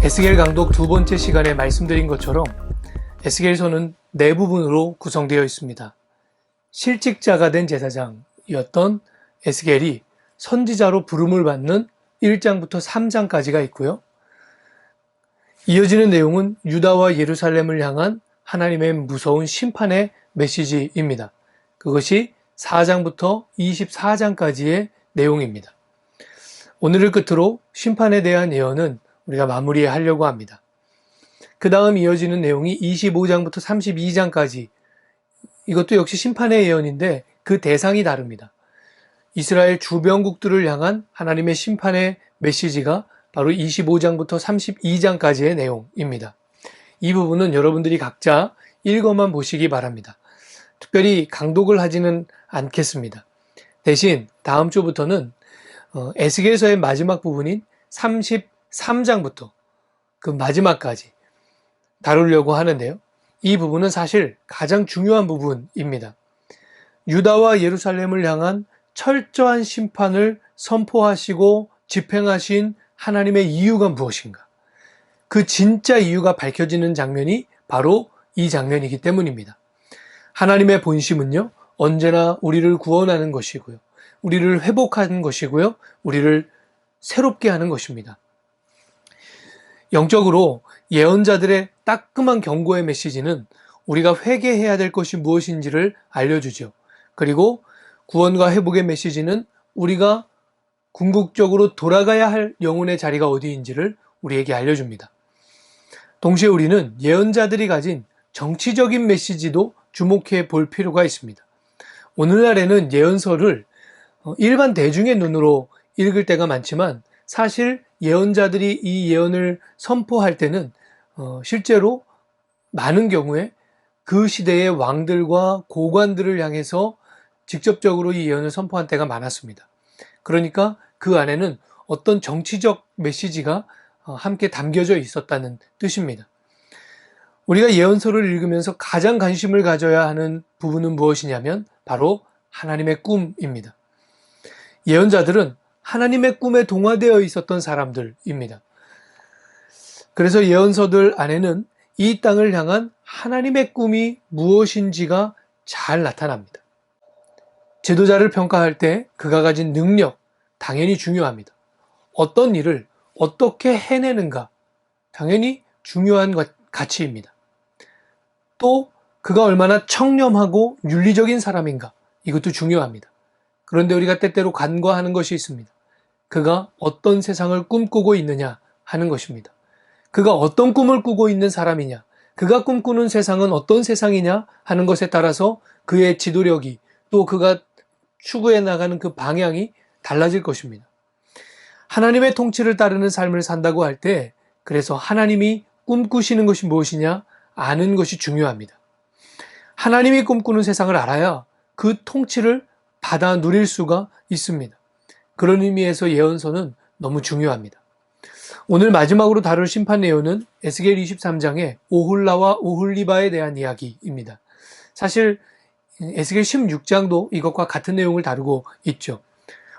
에스겔 강독 두 번째 시간에 말씀드린 것처럼 에스겔서는 네 부분으로 구성되어 있습니다. 실직자가 된 제사장이었던 에스겔이 선지자로 부름을 받는 1장부터 3장까지가 있고요. 이어지는 내용은 유다와 예루살렘을 향한 하나님의 무서운 심판의 메시지입니다. 그것이 4장부터 24장까지의 내용입니다. 오늘을 끝으로 심판에 대한 예언은 우리가 마무리하려고 합니다. 그 다음 이어지는 내용이 25장부터 32장까지, 이것도 역시 심판의 예언인데 그 대상이 다릅니다. 이스라엘 주변국들을 향한 하나님의 심판의 메시지가 바로 25장부터 32장까지의 내용입니다. 이 부분은 여러분들이 각자 읽어만 보시기 바랍니다. 특별히 강독을 하지는 않겠습니다. 대신 다음 주부터는 에스겔서의 마지막 부분인 33장부터 그 마지막까지 다루려고 하는데요. 이 부분은 사실 가장 중요한 부분입니다. 유다와 예루살렘을 향한 철저한 심판을 선포하시고 집행하신 하나님의 이유가 무엇인가? 그 진짜 이유가 밝혀지는 장면이 바로 이 장면이기 때문입니다. 하나님의 본심은요, 언제나 우리를 구원하는 것이고요, 우리를 회복하는 것이고요, 우리를 새롭게 하는 것입니다. 영적으로 예언자들의 따끔한 경고의 메시지는 우리가 회개해야 될 것이 무엇인지를 알려주죠. 그리고 구원과 회복의 메시지는 우리가 궁극적으로 돌아가야 할 영혼의 자리가 어디인지를 우리에게 알려줍니다. 동시에 우리는 예언자들이 가진 정치적인 메시지도 주목해 볼 필요가 있습니다. 오늘날에는 예언서를 일반 대중의 눈으로 읽을 때가 많지만 사실 예언자들이 이 예언을 선포할 때는 실제로 많은 경우에 그 시대의 왕들과 고관들을 향해서 직접적으로 이 예언을 선포한 때가 많았습니다. 그러니까 그 안에는 어떤 정치적 메시지가 함께 담겨져 있었다는 뜻입니다. 우리가 예언서를 읽으면서 가장 관심을 가져야 하는 부분은 무엇이냐면 바로 하나님의 꿈입니다. 예언자들은 하나님의 꿈에 동화되어 있었던 사람들입니다. 그래서 예언서들 안에는 이 땅을 향한 하나님의 꿈이 무엇인지가 잘 나타납니다. 지도자를 평가할 때 그가 가진 능력, 당연히 중요합니다. 어떤 일을 어떻게 해내는가, 당연히 중요한 가치입니다. 또 그가 얼마나 청렴하고 윤리적인 사람인가, 이것도 중요합니다. 그런데 우리가 때때로 간과하는 것이 있습니다. 그가 어떤 세상을 꿈꾸고 있느냐 하는 것입니다. 그가 어떤 꿈을 꾸고 있는 사람이냐, 그가 꿈꾸는 세상은 어떤 세상이냐 하는 것에 따라서 그의 지도력이, 또 그가 추구해 나가는 그 방향이 달라질 것입니다. 하나님의 통치를 따르는 삶을 산다고 할 때, 그래서 하나님이 꿈꾸시는 것이 무엇이냐 아는 것이 중요합니다. 하나님이 꿈꾸는 세상을 알아야 그 통치를 받아 누릴 수가 있습니다. 그런 의미에서 예언서는 너무 중요합니다. 오늘 마지막으로 다룰 심판 예언은 에스겔 23장의 오홀라와 오홀리바에 대한 이야기입니다. 사실 에스겔 16장도 이것과 같은 내용을 다루고 있죠.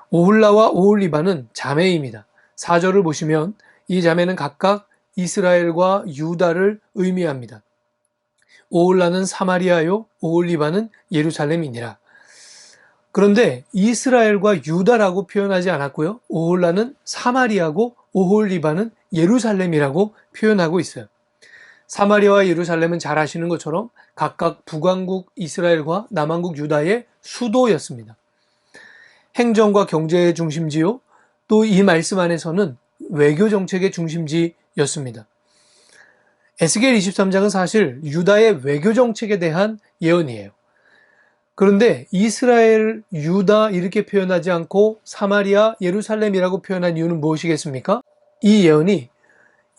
오홀라와 오홀리바는 자매입니다. 4절을 보시면 이 자매는 각각 이스라엘과 유다를 의미합니다. 오홀라는 사마리아요, 오홀리바는 예루살렘이니라. 그런데 이스라엘과 유다라고 표현하지 않았고요. 오홀라는 사마리아고 오홀리바는 예루살렘이라고 표현하고 있어요. 사마리아와 예루살렘은 잘 아시는 것처럼 각각 북왕국 이스라엘과 남왕국 유다의 수도였습니다. 행정과 경제의 중심지요, 또 이 말씀 안에서는 외교 정책의 중심지였습니다. 에스겔 23장은 사실 유다의 외교 정책에 대한 예언이에요. 그런데 이스라엘, 유다 이렇게 표현하지 않고 사마리아, 예루살렘이라고 표현한 이유는 무엇이겠습니까? 이 예언이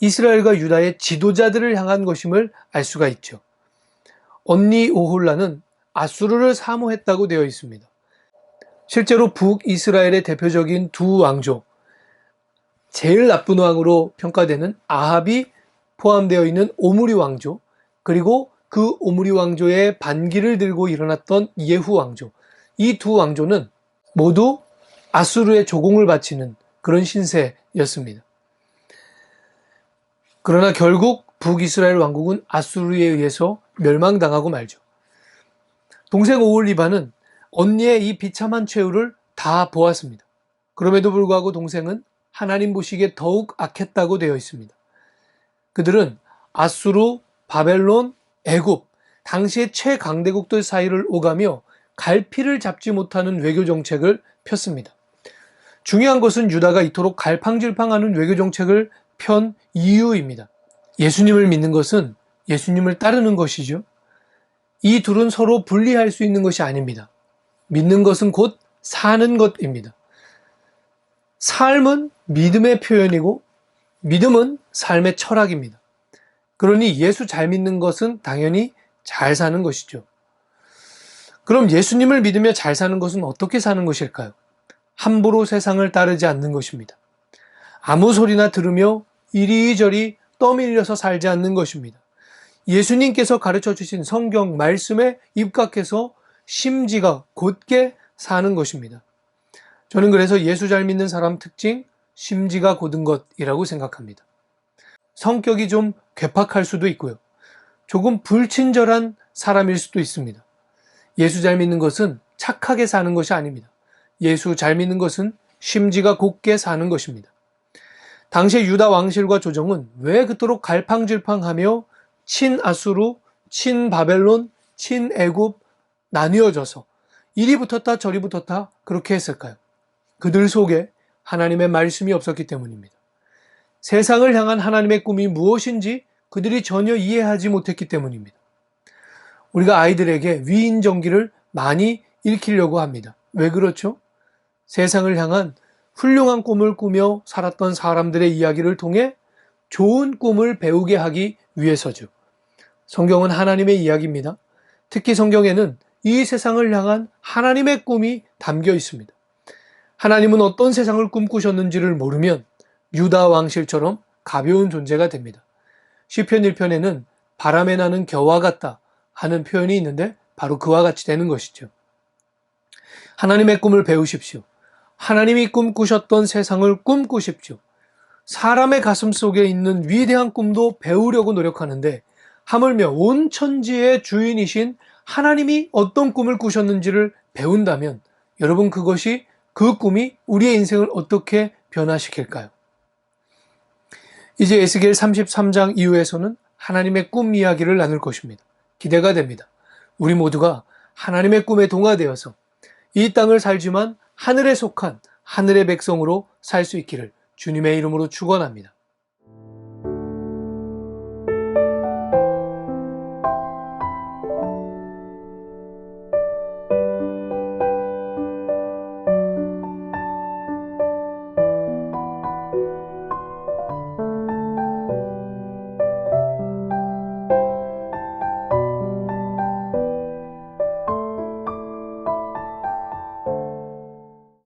이스라엘과 유다의 지도자들을 향한 것임을 알 수가 있죠. 언니 오홀라는 아수르를 사모했다고 되어 있습니다. 실제로 북이스라엘의 대표적인 두 왕족, 제일 나쁜 왕으로 평가되는 아합이 포함되어 있는 오므리 왕조, 그리고 그 오므리 왕조의 반기를 들고 일어났던 예후 왕조, 이 두 왕조는 모두 아수르의 조공을 바치는 그런 신세였습니다. 그러나 결국 북이스라엘 왕국은 아수르에 의해서 멸망당하고 말죠. 동생 오홀리바는 언니의 이 비참한 최후를 다 보았습니다. 그럼에도 불구하고 동생은 하나님 보시기에 더욱 악했다고 되어 있습니다. 그들은 아수르, 바벨론, 애굽, 당시의 최강대국들 사이를 오가며 갈피를 잡지 못하는 외교 정책을 폈습니다. 중요한 것은 유다가 이토록 갈팡질팡하는 외교 정책을 편 이유입니다. 예수님을 믿는 것은 예수님을 따르는 것이죠. 이 둘은 서로 분리할 수 있는 것이 아닙니다. 믿는 것은 곧 사는 것입니다. 삶은 믿음의 표현이고 믿음은 삶의 철학입니다. 그러니 예수 잘 믿는 것은 당연히 잘 사는 것이죠. 그럼 예수님을 믿으며 잘 사는 것은 어떻게 사는 것일까요? 함부로 세상을 따르지 않는 것입니다. 아무 소리나 들으며 이리저리 떠밀려서 살지 않는 것입니다. 예수님께서 가르쳐 주신 성경 말씀에 입각해서 심지가 곧게 사는 것입니다. 저는 그래서 예수 잘 믿는 사람 특징, 심지가 곧은 것이라고 생각합니다. 성격이 좀 괴팍할 수도 있고요. 조금 불친절한 사람일 수도 있습니다. 예수 잘 믿는 것은 착하게 사는 것이 아닙니다. 예수 잘 믿는 것은 심지가 곧게 사는 것입니다. 당시 유다 왕실과 조정은 왜 그토록 갈팡질팡하며 친아수르, 친바벨론, 친애굽 나뉘어져서 이리 붙었다 저리 붙었다 그렇게 했을까요? 그들 속에 하나님의 말씀이 없었기 때문입니다. 세상을 향한 하나님의 꿈이 무엇인지 그들이 전혀 이해하지 못했기 때문입니다. 우리가 아이들에게 위인전기를 많이 읽히려고 합니다. 왜 그렇죠? 세상을 향한 훌륭한 꿈을 꾸며 살았던 사람들의 이야기를 통해 좋은 꿈을 배우게 하기 위해서죠. 성경은 하나님의 이야기입니다. 특히 성경에는 이 세상을 향한 하나님의 꿈이 담겨 있습니다. 하나님은 어떤 세상을 꿈꾸셨는지를 모르면 유다 왕실처럼 가벼운 존재가 됩니다. 시편 1편에는 바람에 나는 겨와 같다 하는 표현이 있는데 바로 그와 같이 되는 것이죠. 하나님의 꿈을 배우십시오. 하나님이 꿈꾸셨던 세상을 꿈꾸십시오. 사람의 가슴 속에 있는 위대한 꿈도 배우려고 노력하는데 하물며 온 천지의 주인이신 하나님이 어떤 꿈을 꾸셨는지를 배운다면 여러분 그것이 그 꿈이 우리의 인생을 어떻게 변화시킬까요? 이제 에스겔 33장 이후에서는 하나님의 꿈 이야기를 나눌 것입니다. 기대가 됩니다. 우리 모두가 하나님의 꿈에 동화되어서 이 땅을 살지만 하늘에 속한 하늘의 백성으로 살 수 있기를 주님의 이름으로 축원합니다.